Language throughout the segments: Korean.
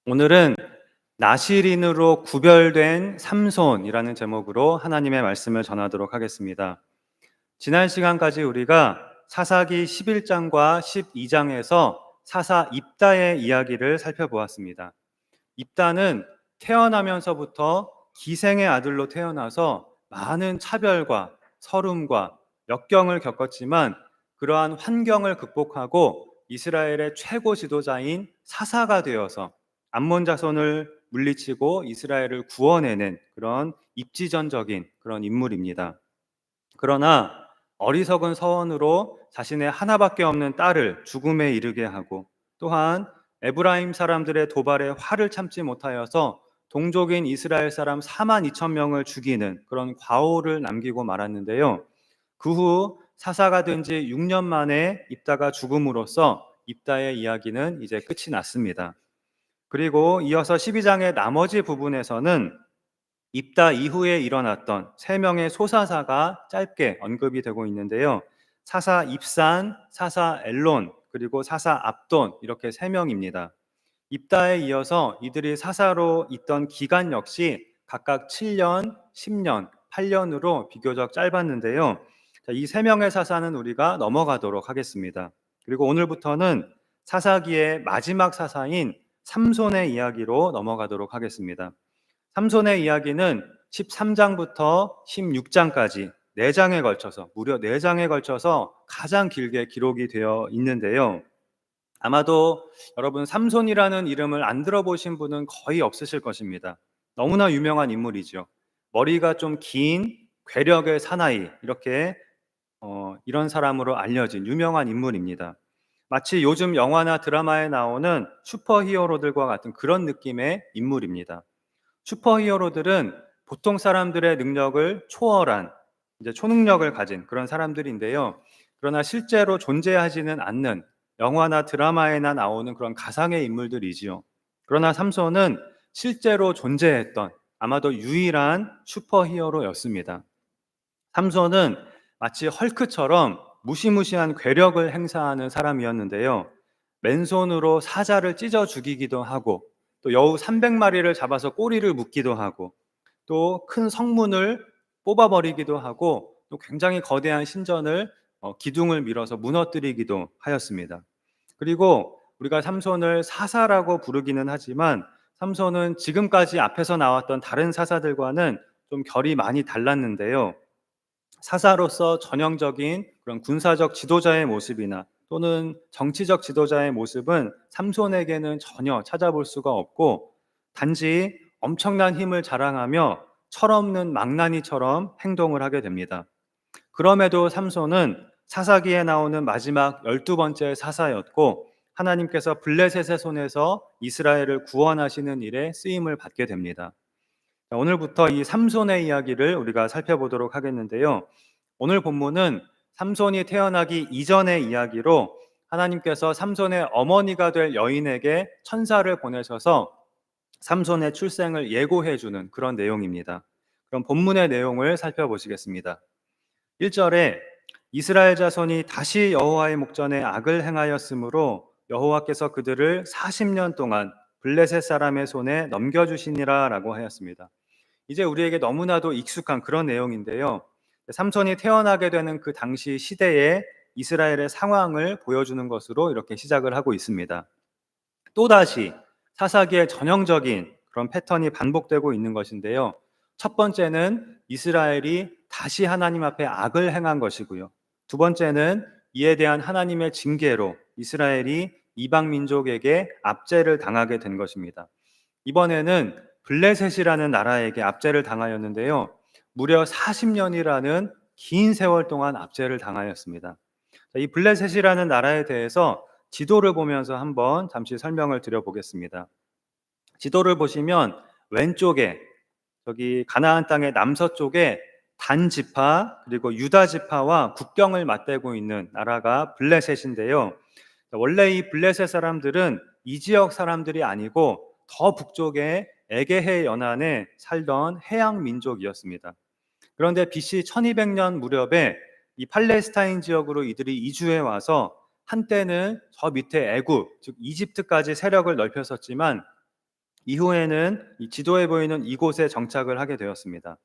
오늘은 나실인으로 구별된 삼손이라는 제목으로 하나님의 말씀을 전하도록 하겠습니다. 지난 시간까지 우리가 사사기 11장과 12장에서 사사 입다의 이야기를 살펴보았습니다. 입다는 태어나면서부터 기생의 아들로 태어나서 많은 차별과 서름과 역경을 겪었지만 그러한 환경을 극복하고 이스라엘의 최고 지도자인 사사가 되어서 암몬 자손을 물리치고 이스라엘을 구원해낸 그런 입지전적인 그런 인물입니다. 그러나 어리석은 서원으로 자신의 하나밖에 없는 딸을 죽음에 이르게 하고, 또한 에브라임 사람들의 도발에 화를 참지 못하여서 동족인 이스라엘 사람 4만 2천 명을 죽이는 그런 과오를 남기고 말았는데요. 그 후 사사가 된 지 6년 만에 입다가 죽음으로써 입다의 이야기는 이제 끝이 났습니다. 그리고 이어서 12장의 나머지 부분에서는 입다 이후에 일어났던 세 명의 소사사가 짧게 언급이 되고 있는데요. 사사 입산, 사사 엘론, 그리고 사사 압돈, 이렇게 세 명입니다. 입다에 이어서 이들이 사사로 있던 기간 역시 각각 7년, 10년, 8년으로 비교적 짧았는데요. 이 세 명의 사사는 우리가 넘어가도록 하겠습니다. 그리고 오늘부터는 사사기의 마지막 사사인 삼손의 이야기로 넘어가도록 하겠습니다. 삼손의 이야기는 13장부터 16장까지 4장에 걸쳐서, 무려 4장에 걸쳐서 가장 길게 기록이 되어 있는데요. 아마도 여러분 삼손이라는 이름을 안 들어보신 분은 거의 없으실 것입니다. 너무나 유명한 인물이죠. 머리가 좀 긴 괴력의 사나이, 이렇게 이런 사람으로 알려진 유명한 인물입니다. 마치 요즘 영화나 드라마에 나오는 슈퍼히어로들과 같은 그런 느낌의 인물입니다. 슈퍼히어로들은 보통 사람들의 능력을 초월한 이제 초능력을 가진 그런 사람들인데요. 그러나 실제로 존재하지는 않는 영화나 드라마에나 나오는 그런 가상의 인물들이지요. 그러나 삼손은 실제로 존재했던 아마도 유일한 슈퍼히어로였습니다. 삼손은 마치 헐크처럼 무시무시한 괴력을 행사하는 사람이었는데요. 맨손으로 사자를 찢어 죽이기도 하고, 또 여우 300마리를 잡아서 꼬리를 묶기도 하고, 또 큰 성문을 뽑아버리기도 하고, 또 굉장히 거대한 신전을 기둥을 밀어서 무너뜨리기도 하였습니다. 그리고 우리가 삼손을 사사라고 부르기는 하지만 삼손은 지금까지 앞에서 나왔던 다른 사사들과는 좀 결이 많이 달랐는데요. 사사로서 전형적인 그런 군사적 지도자의 모습이나 또는 정치적 지도자의 모습은 삼손에게는 전혀 찾아볼 수가 없고, 단지 엄청난 힘을 자랑하며 철없는 망나니처럼 행동을 하게 됩니다. 그럼에도 삼손은 사사기에 나오는 마지막 12번째 사사였고, 하나님께서 블레셋의 손에서 이스라엘을 구원하시는 일에 쓰임을 받게 됩니다. 오늘부터 이 삼손의 이야기를 우리가 살펴보도록 하겠는데요. 오늘 본문은 삼손이 태어나기 이전의 이야기로, 하나님께서 삼손의 어머니가 될 여인에게 천사를 보내셔서 삼손의 출생을 예고해 주는 그런 내용입니다. 그럼 본문의 내용을 살펴보시겠습니다. 1절에 이스라엘 자손이 다시 여호와의 목전에 악을 행하였으므로 여호와께서 그들을 40년 동안 블레셋 사람의 손에 넘겨주시니라 라고 하였습니다. 이제 우리에게 너무나도 익숙한 그런 내용인데요. 삼손이 태어나게 되는 그 당시 시대의 이스라엘의 상황을 보여주는 것으로 이렇게 시작을 하고 있습니다. 또다시 사사기의 전형적인 그런 패턴이 반복되고 있는 것인데요. 첫 번째는 이스라엘이 다시 하나님 앞에 악을 행한 것이고요. 두 번째는 이에 대한 하나님의 징계로 이스라엘이 이방 민족에게 압제를 당하게 된 것입니다. 이번에는 블레셋이라는 나라에게 압제를 당하였는데요. 무려 40년이라는 긴 세월 동안 압제를 당하였습니다. 이 블레셋이라는 나라에 대해서 지도를 보면서 한번 잠시 설명을 드려보겠습니다. 지도를 보시면 왼쪽에 저기 가나안 땅의 남서쪽에 단 지파 그리고 유다 지파와 국경을 맞대고 있는 나라가 블레셋인데요. 원래 이 블레셋 사람들은 이 지역 사람들이 아니고 더 북쪽의 에게해 연안에 살던 해양 민족이었습니다. 그런데 BC 1200년 무렵에 이 팔레스타인 지역으로 이들이 이주해 와서 한때는 저 밑에 애굽, 즉 이집트까지 세력을 넓혔었지만 이후에는 이 지도에 보이는 이곳에 정착을 하게 되었습니다.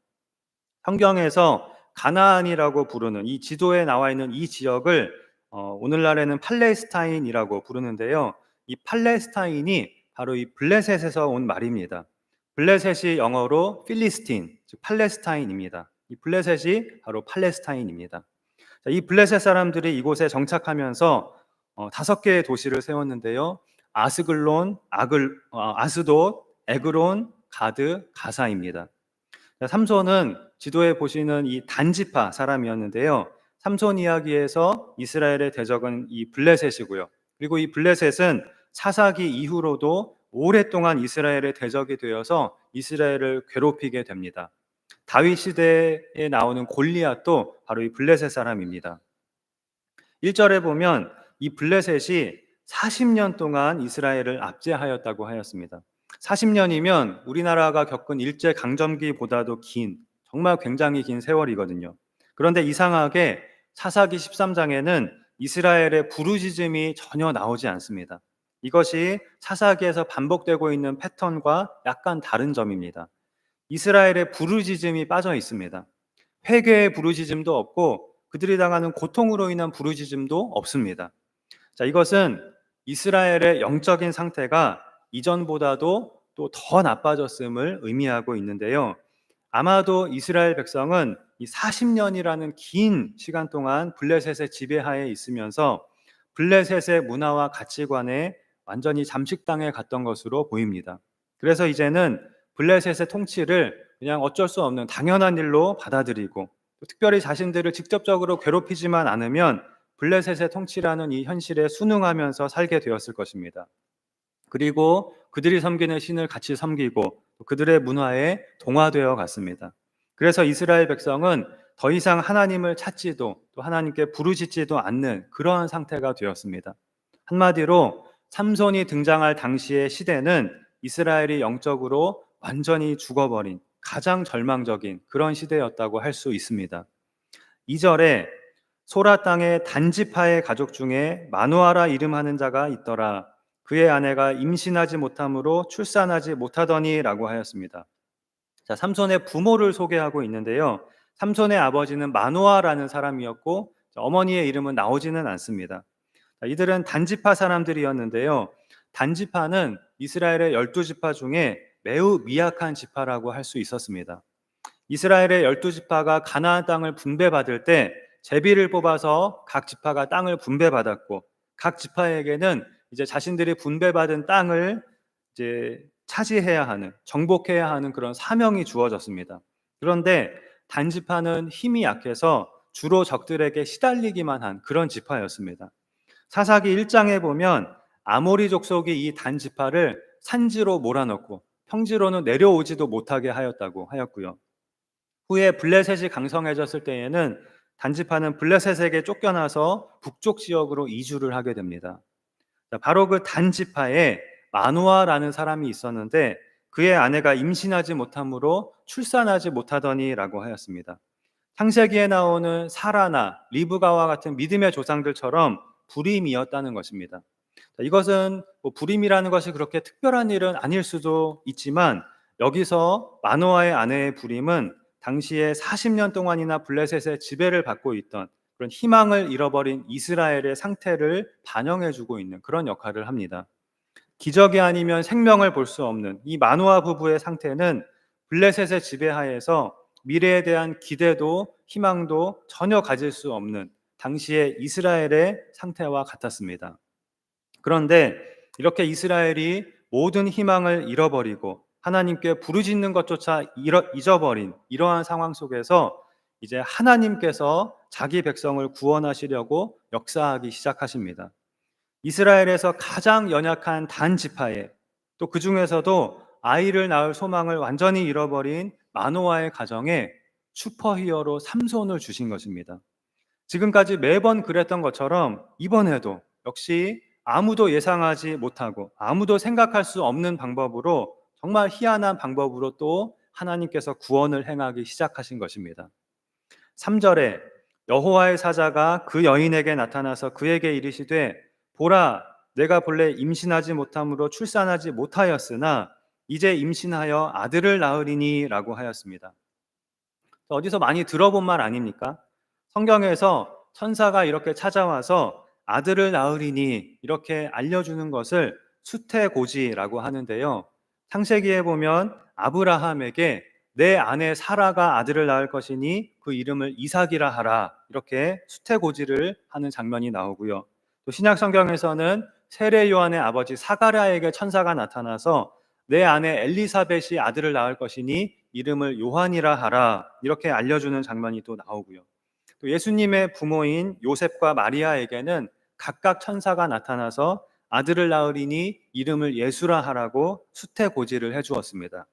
성경에서 가나안이라고 부르는 이 지도에 나와 있는 이 지역을 오늘날에는 팔레스타인이라고 부르는데요. 이 팔레스타인이 바로 이 블레셋에서 온 말입니다. 블레셋이 영어로 필리스틴, 즉 팔레스타인입니다. 이 블레셋이 바로 팔레스타인입니다. 자, 이 블레셋 사람들이 이곳에 정착하면서 5개의 도시를 세웠는데요. 아스글론, 아스돗, 에그론, 가드, 가사입니다. 삼손은 지도에 보시는 이 단지파 사람이었는데요. 삼손 이야기에서 이스라엘의 대적은 이 블레셋이고요. 그리고 이 블레셋은 사사기 이후로도 오랫동안 이스라엘의 대적이 되어서 이스라엘을 괴롭히게 됩니다. 다윗 시대에 나오는 골리앗도 바로 이 블레셋 사람입니다. 1절에 보면 이 블레셋이 40년 동안 이스라엘을 압제하였다고 하였습니다. 40년이면 우리나라가 겪은 일제 강점기보다도 긴, 정말 굉장히 긴 세월이거든요. 그런데 이상하게 사사기 13장에는 이스라엘의 부르짖음이 전혀 나오지 않습니다. 이것이 사사기에서 반복되고 있는 패턴과 약간 다른 점입니다. 이스라엘의 부르짖음이 빠져 있습니다. 회개의 부르짖음도 없고 그들이 당하는 고통으로 인한 부르짖음도 없습니다. 자, 이것은 이스라엘의 영적인 상태가 이전보다도 또 더 나빠졌음을 의미하고 있는데요. 아마도 이스라엘 백성은 이 40년이라는 긴 시간 동안 블레셋의 지배하에 있으면서 블레셋의 문화와 가치관에 완전히 잠식당해 갔던 것으로 보입니다. 그래서 이제는 블레셋의 통치를 그냥 어쩔 수 없는 당연한 일로 받아들이고 특별히 자신들을 직접적으로 괴롭히지만 않으면 블레셋의 통치라는 이 현실에 순응하면서 살게 되었을 것입니다. 그리고 그들이 섬기는 신을 같이 섬기고 그들의 문화에 동화되어 갔습니다. 그래서 이스라엘 백성은 더 이상 하나님을 찾지도 또 하나님께 부르짖지도 않는 그러한 상태가 되었습니다. 한마디로 삼손이 등장할 당시의 시대는 이스라엘이 영적으로 완전히 죽어버린 가장 절망적인 그런 시대였다고 할 수 있습니다. 2절에 소라 땅의 단지파의 가족 중에 마누아라 이름하는 자가 있더라. 그의 아내가 임신하지 못함으로 출산하지 못하더니라고 하였습니다. 자, 삼손의 부모를 소개하고 있는데요. 삼손의 아버지는 마누아라는 사람이었고 어머니의 이름은 나오지는 않습니다. 자, 이들은 단지파 사람들이었는데요. 단지파는 이스라엘의 12지파 중에 매우 미약한 지파라고 할 수 있었습니다. 이스라엘의 12지파가 가나안 땅을 분배받을 때 제비를 뽑아서 각 지파가 땅을 분배받았고 각 지파에게는 이제 자신들이 분배받은 땅을 이제 차지해야 하는, 정복해야 하는 그런 사명이 주어졌습니다. 그런데 단지파는 힘이 약해서 주로 적들에게 시달리기만 한 그런 지파였습니다. 사사기 1장에 보면 아모리 족속이 이 단지파를 산지로 몰아넣고 평지로는 내려오지도 못하게 하였다고 하였고요. 후에 블레셋이 강성해졌을 때에는 단지파는 블레셋에게 쫓겨나서 북쪽 지역으로 이주를 하게 됩니다. 바로 그 단지파에 마누아라는 사람이 있었는데 그의 아내가 임신하지 못함으로 출산하지 못하더니라고 하였습니다. 창세기에 나오는 사라나 리브가와 같은 믿음의 조상들처럼 불임이었다는 것입니다. 이것은 불임이라는 것이 그렇게 특별한 일은 아닐 수도 있지만 여기서 마노아의 아내의 불임은 당시에 40년 동안이나 블레셋의 지배를 받고 있던 그런 희망을 잃어버린 이스라엘의 상태를 반영해주고 있는 그런 역할을 합니다. 기적이 아니면 생명을 볼 수 없는 이 마노아 부부의 상태는 블레셋의 지배하에서 미래에 대한 기대도 희망도 전혀 가질 수 없는 당시의 이스라엘의 상태와 같았습니다. 그런데 이렇게 이스라엘이 모든 희망을 잃어버리고 하나님께 부르짖는 것조차 잊어버린 이러한 상황 속에서 이제 하나님께서 자기 백성을 구원하시려고 역사하기 시작하십니다. 이스라엘에서 가장 연약한 단 지파에 또 그 중에서도 아이를 낳을 소망을 완전히 잃어버린 마노아의 가정에 슈퍼히어로 삼손을 주신 것입니다. 지금까지 매번 그랬던 것처럼 이번에도 역시 아무도 예상하지 못하고 아무도 생각할 수 없는 방법으로 정말 희한한 방법으로 또 하나님께서 구원을 행하기 시작하신 것입니다. 3절에 여호와의 사자가 그 여인에게 나타나서 그에게 이르시되 보라 내가 본래 임신하지 못함으로 출산하지 못하였으나 이제 임신하여 아들을 낳으리니라고 하였습니다. 어디서 많이 들어본 말 아닙니까? 성경에서 천사가 이렇게 찾아와서 아들을 낳으리니 이렇게 알려주는 것을 수태고지라고 하는데요. 창세기에 보면 아브라함에게 내 아내 사라가 아들을 낳을 것이니 그 이름을 이삭이라 하라, 이렇게 수태고지를 하는 장면이 나오고요. 또 신약 성경에서는 세례 요한의 아버지 사가랴에게 천사가 나타나서 내 아내 엘리사벳이 아들을 낳을 것이니 이름을 요한이라 하라, 이렇게 알려주는 장면이 또 나오고요. 또 예수님의 부모인 요셉과 마리아에게는 각각 천사가 나타나서 아들을 낳으리니 이름을 예수라 하라고 수태고지를 해주었습니다.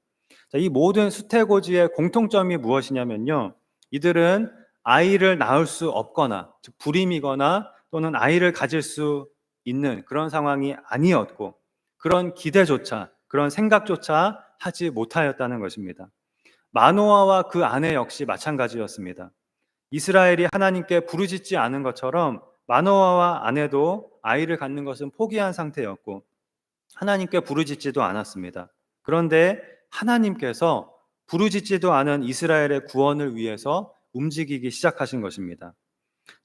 자, 이 모든 수태고지의 공통점이 무엇이냐면요, 이들은 아이를 낳을 수 없거나, 즉 불임이거나 또는 아이를 가질 수 있는 그런 상황이 아니었고, 그런 기대조차, 그런 생각조차 하지 못하였다는 것입니다. 마노아와 그 아내 역시 마찬가지였습니다. 이스라엘이 하나님께 부르짖지 않은 것처럼 마노아와 아내도 아이를 갖는 것은 포기한 상태였고 하나님께 부르짖지도 않았습니다. 그런데 하나님께서 부르짖지도 않은 이스라엘의 구원을 위해서 움직이기 시작하신 것입니다.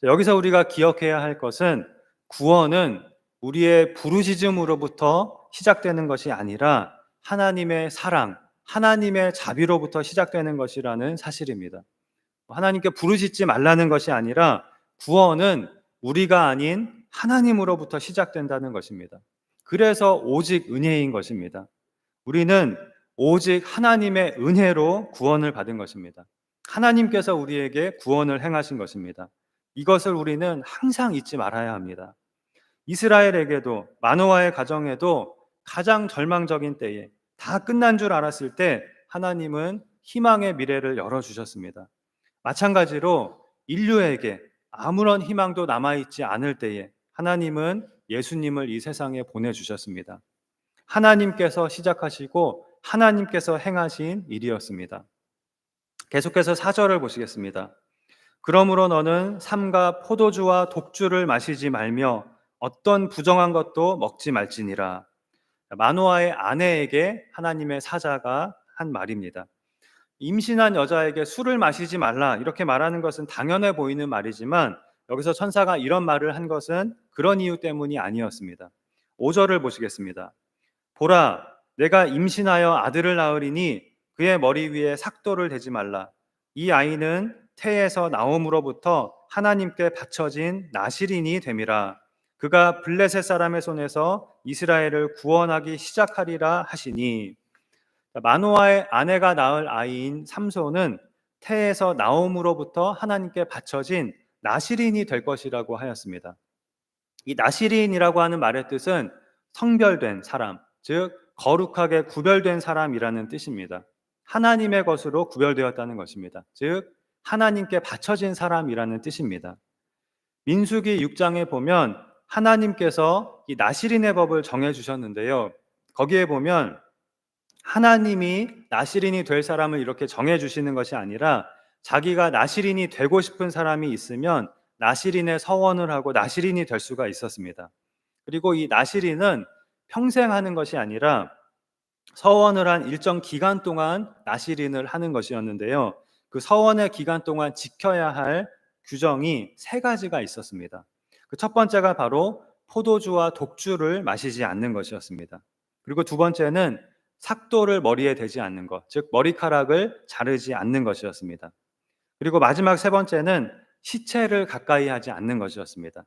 여기서 우리가 기억해야 할 것은, 구원은 우리의 부르짖음으로부터 시작되는 것이 아니라 하나님의 사랑, 하나님의 자비로부터 시작되는 것이라는 사실입니다. 하나님께 부르짖지 말라는 것이 아니라 구원은 우리가 아닌 하나님으로부터 시작된다는 것입니다. 그래서 오직 은혜인 것입니다. 우리는 오직 하나님의 은혜로 구원을 받은 것입니다. 하나님께서 우리에게 구원을 행하신 것입니다. 이것을 우리는 항상 잊지 말아야 합니다. 이스라엘에게도, 마노아의 가정에도 가장 절망적인 때에, 다 끝난 줄 알았을 때 하나님은 희망의 미래를 열어주셨습니다. 마찬가지로 인류에게 아무런 희망도 남아있지 않을 때에 하나님은 예수님을 이 세상에 보내주셨습니다. 하나님께서 시작하시고 하나님께서 행하신 일이었습니다. 계속해서 4절을 보시겠습니다. 그러므로 너는 삼가 포도주와 독주를 마시지 말며 어떤 부정한 것도 먹지 말지니라. 마노아의 아내에게 하나님의 사자가 한 말입니다. 임신한 여자에게 술을 마시지 말라, 이렇게 말하는 것은 당연해 보이는 말이지만 여기서 천사가 이런 말을 한 것은 그런 이유 때문이 아니었습니다. 5절을 보시겠습니다. 보라, 내가 임신하여 아들을 낳으리니 그의 머리 위에 삭도를 대지 말라. 이 아이는 태에서 나옴으로부터 하나님께 바쳐진 나실인이 됨이라. 그가 블레셋 사람의 손에서 이스라엘을 구원하기 시작하리라 하시니, 마노아의 아내가 낳을 아이인 삼손은 태에서 나옴으로부터 하나님께 바쳐진 나실인이 될 것이라고 하였습니다. 이 나실인이라고 하는 말의 뜻은 성별된 사람, 즉 거룩하게 구별된 사람이라는 뜻입니다. 하나님의 것으로 구별되었다는 것입니다. 즉 하나님께 바쳐진 사람이라는 뜻입니다. 민수기 6장에 보면 하나님께서 이 나실인의 법을 정해 주셨는데요. 거기에 보면 하나님이 나실인이 될 사람을 이렇게 정해 주시는 것이 아니라 자기가 나실인이 되고 싶은 사람이 있으면 나실인의 서원을 하고 나실인이 될 수가 있었습니다. 그리고 이 나실인은 평생 하는 것이 아니라 서원을 한 일정 기간 동안 나실인을 하는 것이었는데요. 그 서원의 기간 동안 지켜야 할 규정이 3가지가 있었습니다. 그 첫 번째가 바로 포도주와 독주를 마시지 않는 것이었습니다. 그리고 두 번째는 삭도를 머리에 대지 않는 것, 즉 머리카락을 자르지 않는 것이었습니다. 그리고 마지막 3번째는 시체를 가까이 하지 않는 것이었습니다.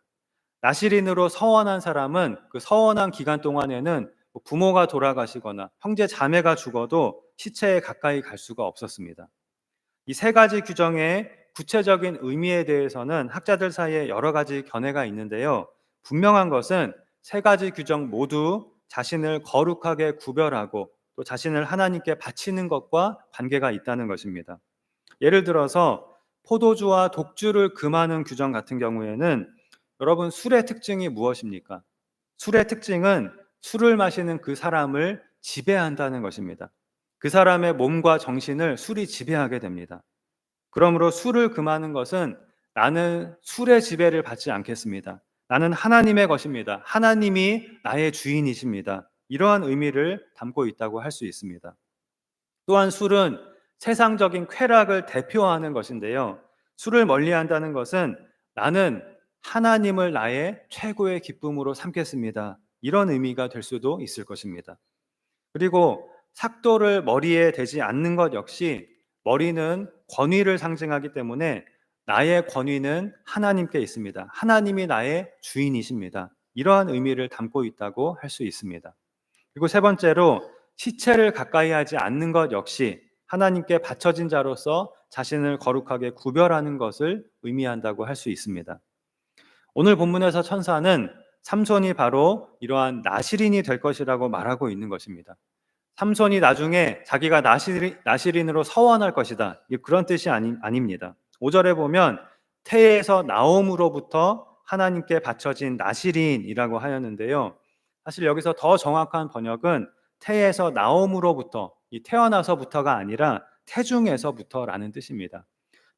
나실인으로 서원한 사람은 그 서원한 기간 동안에는 부모가 돌아가시거나 형제 자매가 죽어도 시체에 가까이 갈 수가 없었습니다. 이 3가지 규정의 구체적인 의미에 대해서는 학자들 사이에 여러 가지 견해가 있는데요. 분명한 것은 3가지 규정 모두 자신을 거룩하게 구별하고 또 자신을 하나님께 바치는 것과 관계가 있다는 것입니다. 예를 들어서 포도주와 독주를 금하는 규정 같은 경우에는, 여러분, 술의 특징이 무엇입니까? 술의 특징은 술을 마시는 그 사람을 지배한다는 것입니다. 그 사람의 몸과 정신을 술이 지배하게 됩니다. 그러므로 술을 금하는 것은 나는 술의 지배를 받지 않겠습니다. 나는 하나님의 것입니다. 하나님이 나의 주인이십니다. 이러한 의미를 담고 있다고 할 수 있습니다. 또한 술은 세상적인 쾌락을 대표하는 것인데요. 술을 멀리한다는 것은 나는 하나님을 나의 최고의 기쁨으로 삼겠습니다. 이런 의미가 될 수도 있을 것입니다. 그리고 삭도를 머리에 대지 않는 것 역시 머리는 권위를 상징하기 때문에 나의 권위는 하나님께 있습니다. 하나님이 나의 주인이십니다. 이러한 의미를 담고 있다고 할 수 있습니다. 그리고 세 번째로 시체를 가까이 하지 않는 것 역시 하나님께 바쳐진 자로서 자신을 거룩하게 구별하는 것을 의미한다고 할 수 있습니다. 오늘 본문에서 천사는 삼손이 바로 이러한 나실인이 될 것이라고 말하고 있는 것입니다. 삼손이 나중에 자기가 나실인으로 서원할 것이다. 그런 뜻이 아닙니다. 5절에 보면 태에서 나옴으로부터 하나님께 바쳐진 나실인이라고 하였는데요. 사실 여기서 더 정확한 번역은 태에서 나옴으로부터, 이 태어나서부터가 아니라 태중에서부터라는 뜻입니다.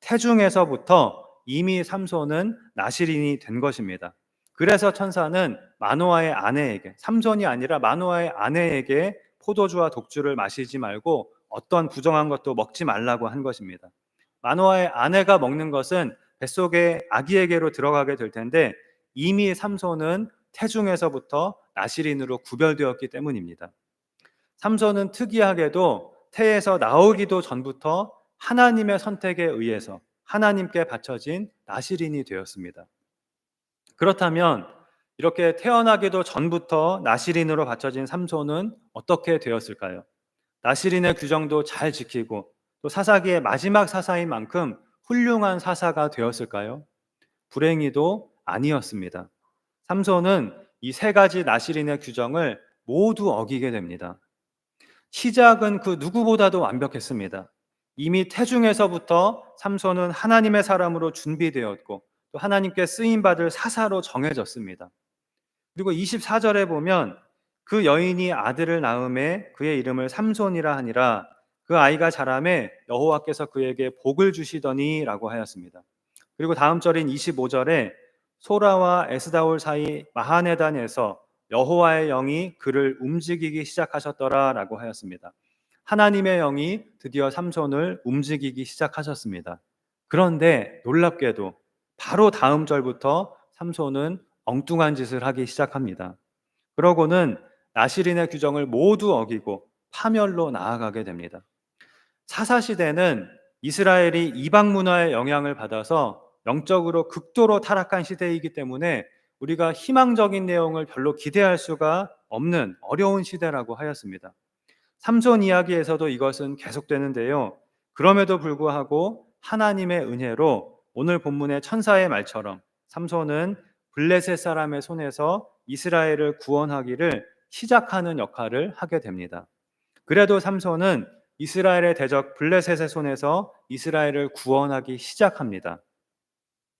태중에서부터 이미 삼손은 나실인이 된 것입니다. 그래서 천사는 마노아의 아내에게, 삼손이 아니라 마노아의 아내에게 포도주와 독주를 마시지 말고 어떤 부정한 것도 먹지 말라고 한 것입니다. 마노아의 아내가 먹는 것은 뱃속에 아기에게로 들어가게 될 텐데 이미 삼손은 태중에서부터 나실인으로 구별되었기 때문입니다. 삼손은 특이하게도 태에서 나오기도 전부터 하나님의 선택에 의해서 하나님께 바쳐진 나실인이 되었습니다. 그렇다면 이렇게 태어나기도 전부터 나실인으로 바쳐진 삼손은 어떻게 되었을까요? 나실인의 규정도 잘 지키고 또 사사기의 마지막 사사인 만큼 훌륭한 사사가 되었을까요? 불행히도 아니었습니다. 삼손은 이 세 가지 나실인의 규정을 모두 어기게 됩니다. 시작은 그 누구보다도 완벽했습니다. 이미 태중에서부터 삼손은 하나님의 사람으로 준비되었고 또 하나님께 쓰임받을 사사로 정해졌습니다. 그리고 24절에 보면 그 여인이 아들을 낳음에 그의 이름을 삼손이라 하니라. 그 아이가 자라매 여호와께서 그에게 복을 주시더니 라고 하였습니다. 그리고 다음 절인 25절에 소라와 에스다올 사이 마하네단에서 여호와의 영이 그를 움직이기 시작하셨더라 라고 하였습니다. 하나님의 영이 드디어 삼손을 움직이기 시작하셨습니다. 그런데 놀랍게도 바로 다음 절부터 삼손은 엉뚱한 짓을 하기 시작합니다. 그러고는 나실인의 규정을 모두 어기고 파멸로 나아가게 됩니다. 사사시대는 이스라엘이 이방 문화의 영향을 받아서 영적으로 극도로 타락한 시대이기 때문에 우리가 희망적인 내용을 별로 기대할 수가 없는 어려운 시대라고 하였습니다. 삼손 이야기에서도 이것은 계속되는데요. 그럼에도 불구하고 하나님의 은혜로 오늘 본문의 천사의 말처럼 삼손은 블레셋 사람의 손에서 이스라엘을 구원하기를 시작하는 역할을 하게 됩니다. 그래도 삼손은 이스라엘의 대적 블레셋의 손에서 이스라엘을 구원하기 시작합니다.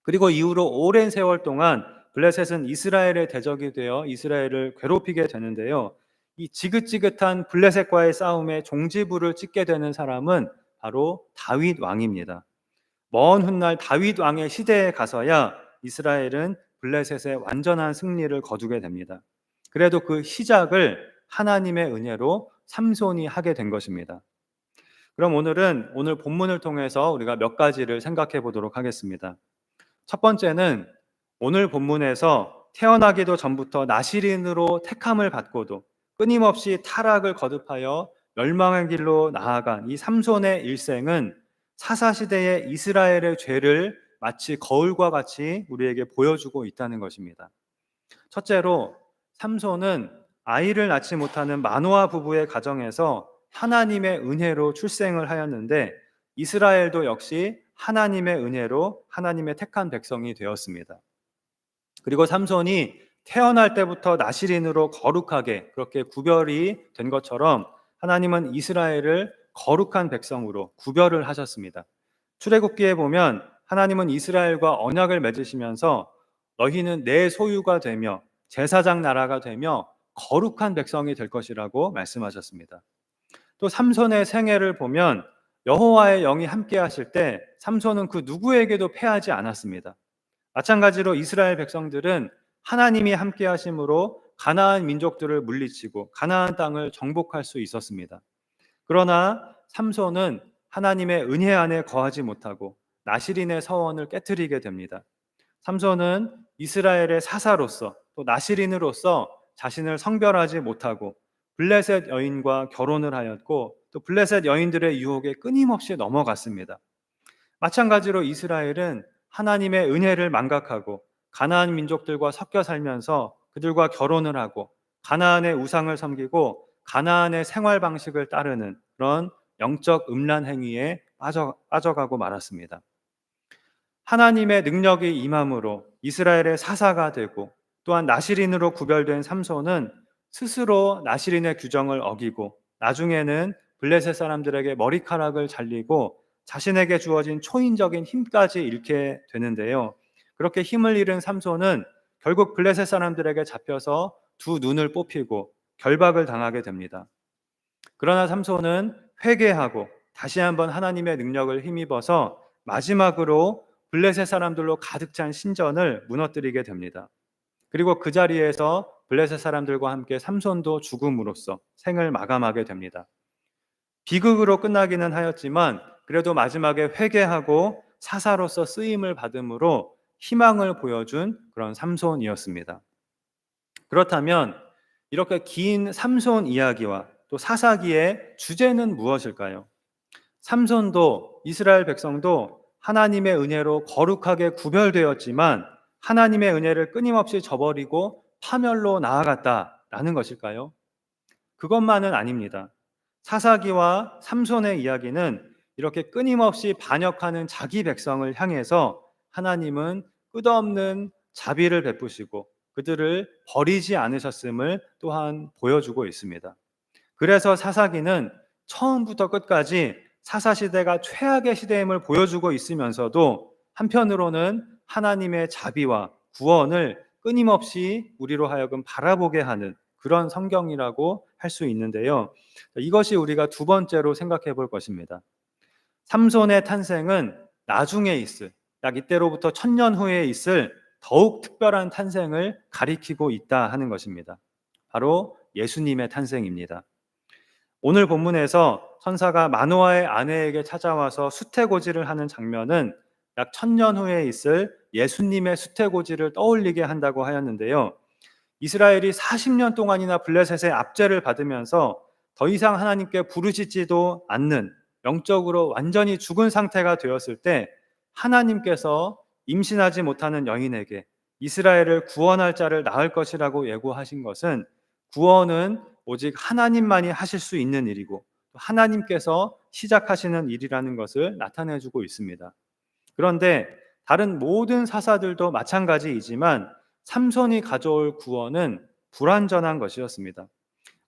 그리고 이후로 오랜 세월 동안 블레셋은 이스라엘의 대적이 되어 이스라엘을 괴롭히게 되는데요. 이 지긋지긋한 블레셋과의 싸움에 종지부를 찍게 되는 사람은 바로 다윗 왕입니다. 먼 훗날 다윗 왕의 시대에 가서야 이스라엘은 블레셋의 완전한 승리를 거두게 됩니다. 그래도 그 시작을 하나님의 은혜로 삼손이 하게 된 것입니다. 그럼 오늘은 오늘 본문을 통해서 우리가 몇 가지를 생각해 보도록 하겠습니다. 첫 번째는 오늘 본문에서 태어나기도 전부터 나실인으로 택함을 받고도 끊임없이 타락을 거듭하여 멸망의 길로 나아간 이 삼손의 일생은 사사시대의 이스라엘의 죄를 마치 거울과 같이 우리에게 보여주고 있다는 것입니다. 첫째로 삼손은 아이를 낳지 못하는 마노아 부부의 가정에서 하나님의 은혜로 출생을 하였는데 이스라엘도 역시 하나님의 은혜로 하나님의 택한 백성이 되었습니다. 그리고 삼손이 태어날 때부터 나실인으로 거룩하게 그렇게 구별이 된 것처럼 하나님은 이스라엘을 거룩한 백성으로 구별을 하셨습니다. 출애굽기에 보면 하나님은 이스라엘과 언약을 맺으시면서 너희는 내 소유가 되며 제사장 나라가 되며 거룩한 백성이 될 것이라고 말씀하셨습니다. 또 삼손의 생애를 보면 여호와의 영이 함께 하실 때 삼손은 그 누구에게도 패하지 않았습니다. 마찬가지로 이스라엘 백성들은 하나님이 함께 하심으로 가나안 민족들을 물리치고 가나안 땅을 정복할 수 있었습니다. 그러나 삼손은 하나님의 은혜 안에 거하지 못하고 나시린의 서원을 깨뜨리게 됩니다. 삼손은 이스라엘의 사사로서 또 나시린으로서 자신을 성별하지 못하고 블레셋 여인과 결혼을 하였고 또 블레셋 여인들의 유혹에 끊임없이 넘어갔습니다. 마찬가지로 이스라엘은 하나님의 은혜를 망각하고 가나안 민족들과 섞여 살면서 그들과 결혼을 하고 가나안의 우상을 섬기고 가나안의 생활 방식을 따르는 그런 영적 음란 행위에 빠져가고 말았습니다. 하나님의 능력이 임함으로 이스라엘의 사사가 되고 또한 나시린으로 구별된 삼손은 스스로 나시린의 규정을 어기고 나중에는 블레셋 사람들에게 머리카락을 잘리고 자신에게 주어진 초인적인 힘까지 잃게 되는데요. 그렇게 힘을 잃은 삼손은 결국 블레셋 사람들에게 잡혀서 두 눈을 뽑히고 결박을 당하게 됩니다. 그러나 삼손은 회개하고 다시 한번 하나님의 능력을 힘입어서 마지막으로 블레셋 사람들로 가득 찬 신전을 무너뜨리게 됩니다. 그리고 그 자리에서 블레셋 사람들과 함께 삼손도 죽음으로써 생을 마감하게 됩니다. 비극으로 끝나기는 하였지만 그래도 마지막에 회개하고 사사로서 쓰임을 받음으로 희망을 보여준 그런 삼손이었습니다. 그렇다면 이렇게 긴 삼손 이야기와 또 사사기의 주제는 무엇일까요? 삼손도 이스라엘 백성도 하나님의 은혜로 거룩하게 구별되었지만 하나님의 은혜를 끊임없이 저버리고 파멸로 나아갔다라는 것일까요? 그것만은 아닙니다. 사사기와 삼손의 이야기는 이렇게 끊임없이 반역하는 자기 백성을 향해서 하나님은 끝없는 자비를 베푸시고 그들을 버리지 않으셨음을 또한 보여주고 있습니다. 그래서 사사기는 처음부터 끝까지 사사시대가 최악의 시대임을 보여주고 있으면서도 한편으로는 하나님의 자비와 구원을 끊임없이 우리로 하여금 바라보게 하는 그런 성경이라고 할 수 있는데요. 이것이 우리가 두 번째로 생각해 볼 것입니다. 삼손의 탄생은 나중에 있을, 약 이때로부터 1000년 후에 있을 더욱 특별한 탄생을 가리키고 있다 하는 것입니다. 바로 예수님의 탄생입니다. 오늘 본문에서 천사가 마노아의 아내에게 찾아와서 수태고지를 하는 장면은 약 1000년 후에 있을 예수님의 수태고지를 떠올리게 한다고 하였는데요. 이스라엘이 40년 동안이나 블레셋의 압제를 받으면서 더 이상 하나님께 부르짖지도 않는 영적으로 완전히 죽은 상태가 되었을 때 하나님께서 임신하지 못하는 여인에게 이스라엘을 구원할 자를 낳을 것이라고 예고하신 것은 구원은 오직 하나님만이 하실 수 있는 일이고 하나님께서 시작하시는 일이라는 것을 나타내주고 있습니다. 그런데 다른 모든 사사들도 마찬가지이지만 삼손이 가져올 구원은 불완전한 것이었습니다.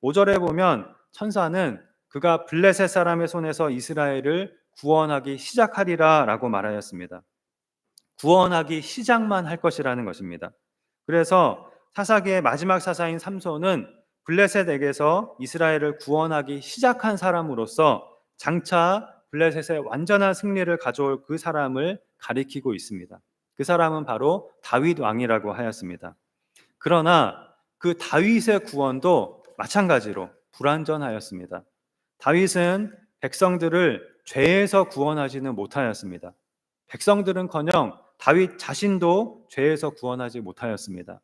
5절에 보면 천사는 그가 블레셋 사람의 손에서 이스라엘을 구원하기 시작하리라 라고 말하였습니다. 구원하기 시작만 할 것이라는 것입니다. 그래서 사사기의 마지막 사사인 삼손은 블레셋에게서 이스라엘을 구원하기 시작한 사람으로서 장차 블레셋의 완전한 승리를 가져올 그 사람을 가리키고 있습니다. 그 사람은 바로 다윗 왕이라고 하였습니다. 그러나 그 다윗의 구원도 마찬가지로 불완전하였습니다. 다윗은 백성들을 죄에서 구원하지는 못하였습니다. 백성들은커녕 다윗 자신도 죄에서 구원하지 못하였습니다.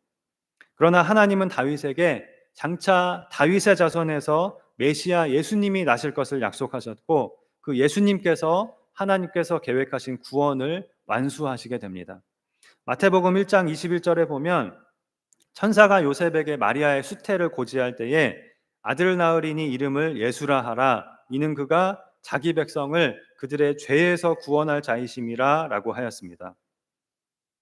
그러나 하나님은 다윗에게 장차 다윗의 자손에서 메시아 예수님이 나실 것을 약속하셨고 그 예수님께서 하나님께서 계획하신 구원을 완수하시게 됩니다. 마태복음 1장 21절에 보면 천사가 요셉에게 마리아의 수태를 고지할 때에 아들 낳으리니 이름을 예수라 하라. 이는 그가 자기 백성을 그들의 죄에서 구원할 자이심이라 라고 하였습니다.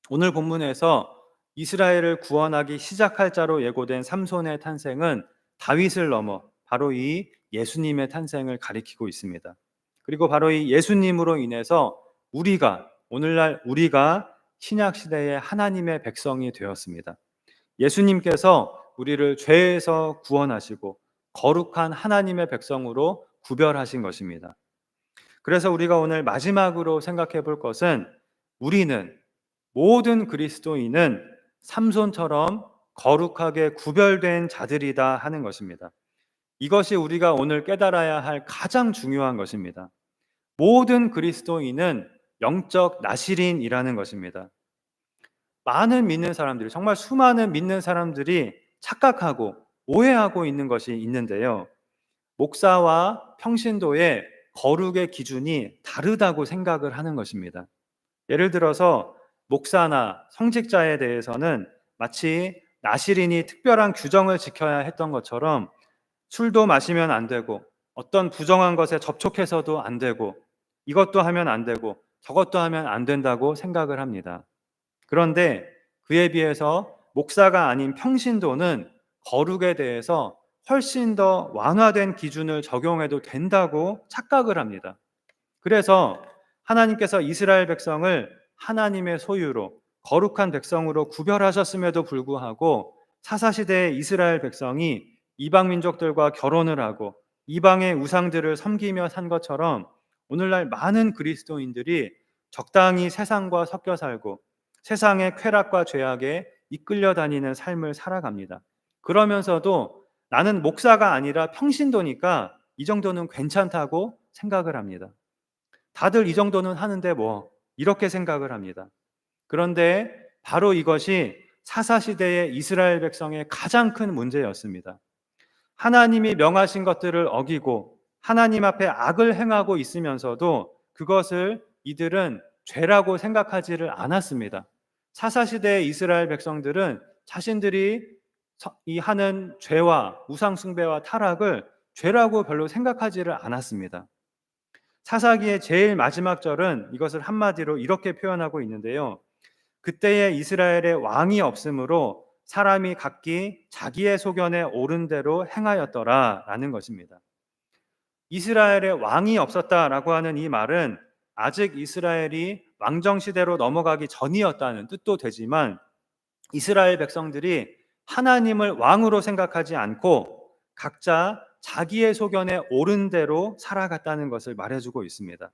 오늘 본문에서 이스라엘을 구원하기 시작할 자로 예고된 삼손의 탄생은 다윗을 넘어 바로 이 예수님의 탄생을 가리키고 있습니다. 그리고 바로 이 예수님으로 인해서 오늘날 우리가 신약 시대의 하나님의 백성이 되었습니다. 예수님께서 우리를 죄에서 구원하시고 거룩한 하나님의 백성으로 구별하신 것입니다. 그래서 우리가 오늘 마지막으로 생각해 볼 것은 모든 그리스도인은 삼손처럼 거룩하게 구별된 자들이다 하는 것입니다. 이것이 우리가 오늘 깨달아야 할 가장 중요한 것입니다. 모든 그리스도인은 영적 나실인이라는 것입니다. 많은 믿는 사람들이, 정말 수많은 믿는 사람들이 착각하고 오해하고 있는 것이 있는데요. 목사와 평신도의 거룩의 기준이 다르다고 생각을 하는 것입니다. 예를 들어서 목사나 성직자에 대해서는 마치 나실인이 특별한 규정을 지켜야 했던 것처럼 술도 마시면 안 되고 어떤 부정한 것에 접촉해서도 안 되고 이것도 하면 안 되고 저것도 하면 안 된다고 생각을 합니다. 그런데 그에 비해서 목사가 아닌 평신도는 거룩에 대해서 훨씬 더 완화된 기준을 적용해도 된다고 착각을 합니다. 그래서 하나님께서 이스라엘 백성을 하나님의 소유로 거룩한 백성으로 구별하셨음에도 불구하고 사사시대의 이스라엘 백성이 이방 민족들과 결혼을 하고 이방의 우상들을 섬기며 산 것처럼 오늘날 많은 그리스도인들이 적당히 세상과 섞여 살고 세상의 쾌락과 죄악에 이끌려 다니는 삶을 살아갑니다. 그러면서도 나는 목사가 아니라 평신도니까 이 정도는 괜찮다고 생각을 합니다. 다들 이 정도는 하는데 뭐 이렇게 생각을 합니다. 그런데 바로 이것이 사사시대의 이스라엘 백성의 가장 큰 문제였습니다. 하나님이 명하신 것들을 어기고 하나님 앞에 악을 행하고 있으면서도 그것을 이들은 죄라고 생각하지를 않았습니다. 사사시대의 이스라엘 백성들은 자신들이 이 하는 죄와 우상숭배와 타락을 죄라고 별로 생각하지를 않았습니다. 사사기의 제일 마지막 절은 이것을 한마디로 이렇게 표현하고 있는데요. 그때의 이스라엘의 왕이 없으므로 사람이 각기 자기의 소견에 옳은 대로 행하였더라 라는 것입니다. 이스라엘의 왕이 없었다라고 하는 이 말은 아직 이스라엘이 왕정시대로 넘어가기 전이었다는 뜻도 되지만 이스라엘 백성들이 하나님을 왕으로 생각하지 않고 각자 자기의 소견에 옳은 대로 살아갔다는 것을 말해주고 있습니다.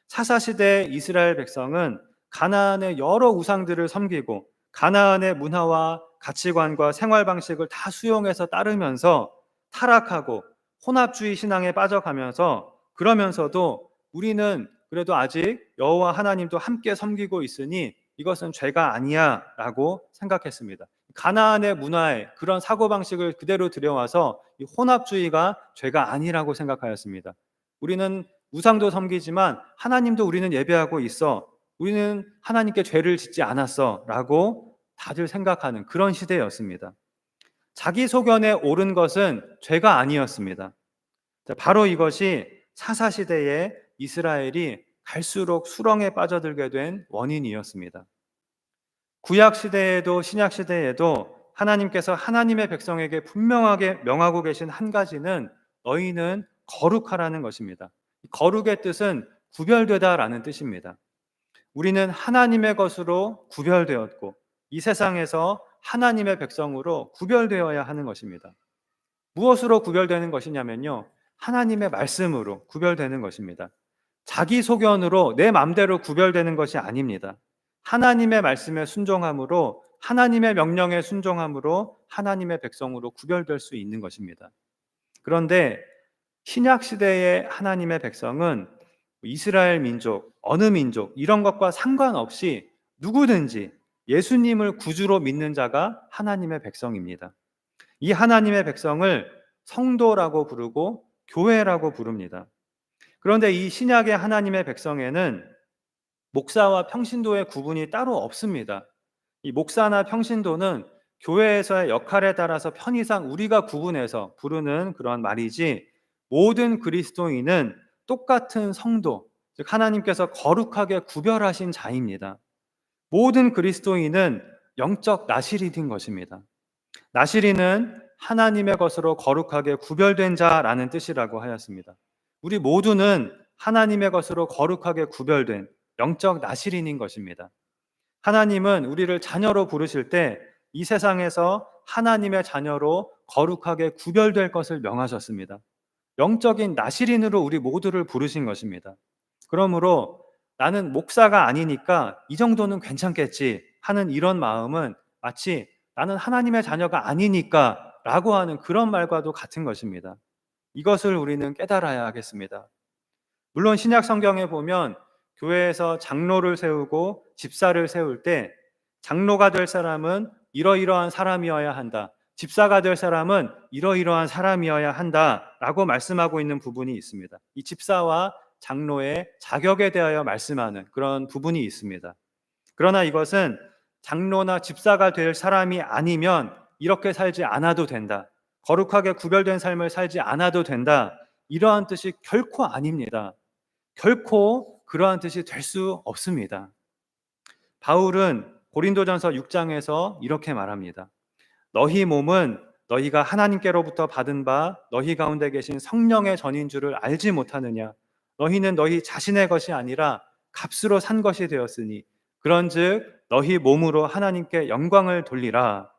사사시대 이스라엘 백성은 가나안의 여러 우상들을 섬기고 가나안의 문화와 가치관과 생활 방식을 다 수용해서 따르면서 타락하고 혼합주의 신앙에 빠져가면서 그러면서도 우리는 그래도 아직 여호와 하나님도 함께 섬기고 있으니 이것은 죄가 아니야 라고 생각했습니다. 가나안의 문화에 그런 사고방식을 그대로 들여와서 이 혼합주의가 죄가 아니라고 생각하였습니다. 우리는 우상도 섬기지만 하나님도 우리는 예배하고 있어. 우리는 하나님께 죄를 짓지 않았어 라고 다들 생각하는 그런 시대였습니다. 자기 소견에 옳은 것은 죄가 아니었습니다. 바로 이것이 사사시대에 이스라엘이 갈수록 수렁에 빠져들게 된 원인이었습니다. 구약시대에도 신약시대에도 하나님께서 하나님의 백성에게 분명하게 명하고 계신 한 가지는 너희는 거룩하라는 것입니다. 거룩의 뜻은 구별되다라는 뜻입니다. 우리는 하나님의 것으로 구별되었고 이 세상에서 하나님의 백성으로 구별되어야 하는 것입니다. 무엇으로 구별되는 것이냐면요. 하나님의 말씀으로 구별되는 것입니다. 자기 소견으로 내 마음대로 구별되는 것이 아닙니다. 하나님의 말씀에 순종함으로 하나님의 명령에 순종함으로 하나님의 백성으로 구별될 수 있는 것입니다. 그런데 신약 시대의 하나님의 백성은 이스라엘 민족, 어느 민족 이런 것과 상관없이 누구든지 예수님을 구주로 믿는 자가 하나님의 백성입니다. 이 하나님의 백성을 성도라고 부르고 교회라고 부릅니다. 그런데 이 신약의 하나님의 백성에는 목사와 평신도의 구분이 따로 없습니다. 이 목사나 평신도는 교회에서의 역할에 따라서 편의상 우리가 구분해서 부르는 그런 말이지 모든 그리스도인은 똑같은 성도, 즉 하나님께서 거룩하게 구별하신 자입니다. 모든 그리스도인은 영적 나실인인 것입니다. 나실인은 하나님의 것으로 거룩하게 구별된 자라는 뜻이라고 하였습니다. 우리 모두는 하나님의 것으로 거룩하게 구별된 영적 나실인인 것입니다. 하나님은 우리를 자녀로 부르실 때 이 세상에서 하나님의 자녀로 거룩하게 구별될 것을 명하셨습니다. 영적인 나실인으로 우리 모두를 부르신 것입니다. 그러므로 나는 목사가 아니니까 이 정도는 괜찮겠지 하는 이런 마음은 마치 나는 하나님의 자녀가 아니니까 라고 하는 그런 말과도 같은 것입니다. 이것을 우리는 깨달아야 하겠습니다. 물론 신약 성경에 보면 교회에서 장로를 세우고 집사를 세울 때 장로가 될 사람은 이러이러한 사람이어야 한다. 집사가 될 사람은 이러이러한 사람이어야 한다라고 말씀하고 있는 부분이 있습니다. 이 집사와 장로의 자격에 대하여 말씀하는 그런 부분이 있습니다. 그러나 이것은 장로나 집사가 될 사람이 아니면 이렇게 살지 않아도 된다. 거룩하게 구별된 삶을 살지 않아도 된다. 이러한 뜻이 결코 아닙니다. 결코 그러한 뜻이 될 수 없습니다. 바울은 고린도전서 6장에서 이렇게 말합니다. 너희 몸은 너희가 하나님께로부터 받은 바 너희 가운데 계신 성령의 전인 줄을 알지 못하느냐. 너희는 너희 자신의 것이 아니라 값으로 산 것이 되었으니 그런즉 너희 몸으로 하나님께 영광을 돌리라.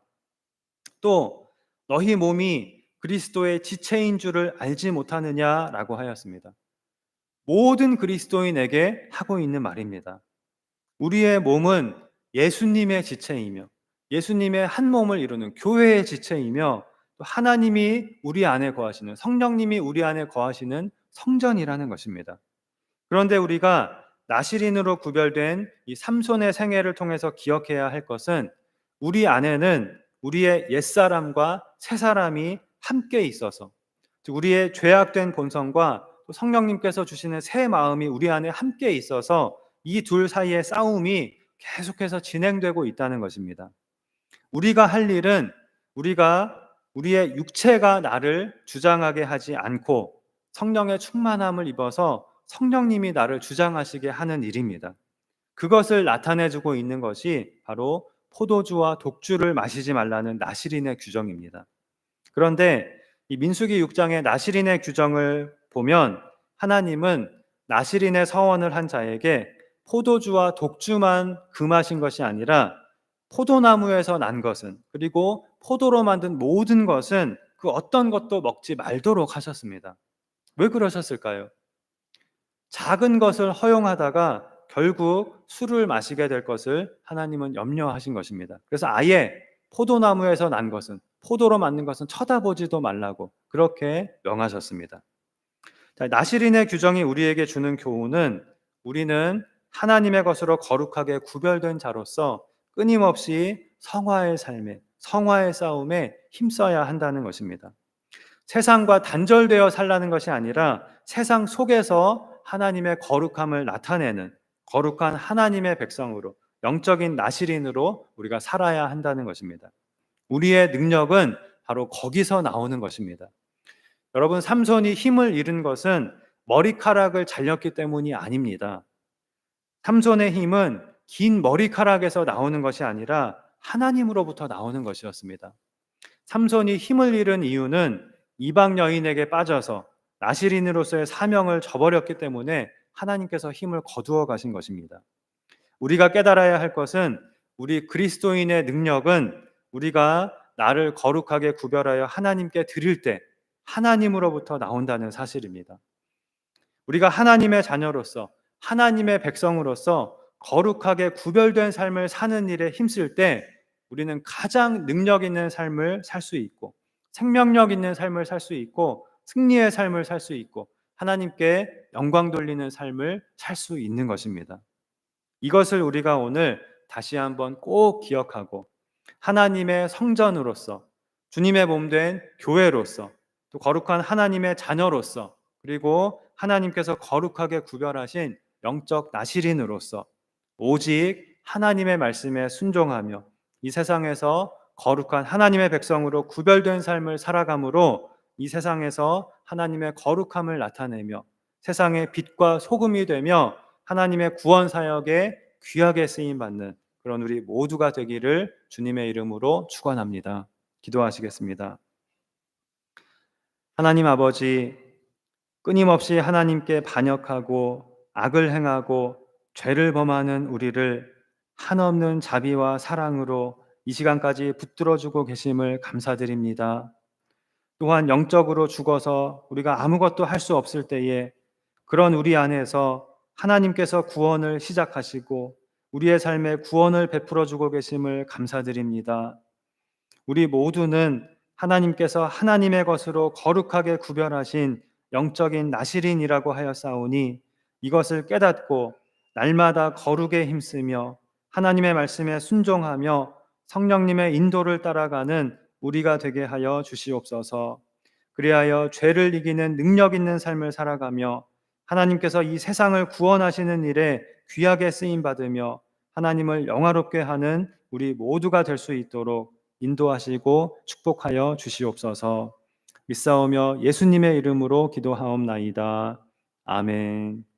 또 너희 몸이 그리스도의 지체인 줄을 알지 못하느냐라고 하였습니다. 모든 그리스도인에게 하고 있는 말입니다. 우리의 몸은 예수님의 지체이며 예수님의 한 몸을 이루는 교회의 지체이며 또 하나님이 우리 안에 거하시는 성령님이 우리 안에 거하시는 성전이라는 것입니다. 그런데 우리가 나실인으로 구별된 이 삼손의 생애를 통해서 기억해야 할 것은 우리 안에는 우리의 옛사람과 새사람이 함께 있어서 우리의 죄악된 본성과 또 성령님께서 주시는 새 마음이 우리 안에 함께 있어서 이 둘 사이의 싸움이 계속해서 진행되고 있다는 것입니다. 우리가 할 일은 우리의 육체가 나를 주장하게 하지 않고 성령의 충만함을 입어서 성령님이 나를 주장하시게 하는 일입니다. 그것을 나타내주고 있는 것이 바로 포도주와 독주를 마시지 말라는 나실인의 규정입니다. 그런데 이 민수기 6장의 나실인의 규정을 보면 하나님은 나실인의 서원을 한 자에게 포도주와 독주만 금하신 것이 아니라 포도나무에서 난 것은 그리고 포도로 만든 모든 것은 그 어떤 것도 먹지 말도록 하셨습니다. 왜 그러셨을까요? 작은 것을 허용하다가 결국 술을 마시게 될 것을 하나님은 염려하신 것입니다. 그래서 아예 포도나무에서 난 것은 포도로 만든 것은 쳐다보지도 말라고 그렇게 명하셨습니다. 자, 나실인의 규정이 우리에게 주는 교훈은 우리는 하나님의 것으로 거룩하게 구별된 자로서 끊임없이 성화의 삶에 성화의 싸움에 힘써야 한다는 것입니다. 세상과 단절되어 살라는 것이 아니라 세상 속에서 하나님의 거룩함을 나타내는 거룩한 하나님의 백성으로 영적인 나실인으로 우리가 살아야 한다는 것입니다. 우리의 능력은 바로 거기서 나오는 것입니다. 여러분, 삼손이 힘을 잃은 것은 머리카락을 잘렸기 때문이 아닙니다. 삼손의 힘은 긴 머리카락에서 나오는 것이 아니라 하나님으로부터 나오는 것이었습니다. 삼손이 힘을 잃은 이유는 이방 여인에게 빠져서 나실인으로서의 사명을 저버렸기 때문에 하나님께서 힘을 거두어 가신 것입니다. 우리가 깨달아야 할 것은 우리 그리스도인의 능력은 우리가 나를 거룩하게 구별하여 하나님께 드릴 때 하나님으로부터 나온다는 사실입니다. 우리가 하나님의 자녀로서 하나님의 백성으로서 거룩하게 구별된 삶을 사는 일에 힘쓸 때 우리는 가장 능력 있는 삶을 살 수 있고 생명력 있는 삶을 살 수 있고 승리의 삶을 살 수 있고 하나님께 영광 돌리는 삶을 살 수 있는 것입니다. 이것을 우리가 오늘 다시 한번 꼭 기억하고 하나님의 성전으로서 주님의 몸된 교회로서 또 거룩한 하나님의 자녀로서 그리고 하나님께서 거룩하게 구별하신 영적 나실인으로서 오직 하나님의 말씀에 순종하며 이 세상에서 거룩한 하나님의 백성으로 구별된 삶을 살아감으로 이 세상에서 하나님의 거룩함을 나타내며 세상의 빛과 소금이 되며 하나님의 구원 사역에 귀하게 쓰임 받는 그런 우리 모두가 되기를 주님의 이름으로 축원합니다. 기도하시겠습니다. 하나님 아버지, 끊임없이 하나님께 반역하고 악을 행하고 죄를 범하는 우리를 한없는 자비와 사랑으로 이 시간까지 붙들어주고 계심을 감사드립니다. 또한 영적으로 죽어서 우리가 아무것도 할 수 없을 때에 그런 우리 안에서 하나님께서 구원을 시작하시고 우리의 삶에 구원을 베풀어 주고 계심을 감사드립니다. 우리 모두는 하나님께서 하나님의 것으로 거룩하게 구별하신 영적인 나실인이라고 하였사오니 이것을 깨닫고 날마다 거룩에 힘쓰며 하나님의 말씀에 순종하며 성령님의 인도를 따라가는 우리가 되게 하여 주시옵소서. 그리하여 죄를 이기는 능력 있는 삶을 살아가며 하나님께서 이 세상을 구원하시는 일에 귀하게 쓰임 받으며 하나님을 영화롭게 하는 우리 모두가 될 수 있도록 인도하시고 축복하여 주시옵소서. 믿사오며 예수님의 이름으로 기도하옵나이다. 아멘.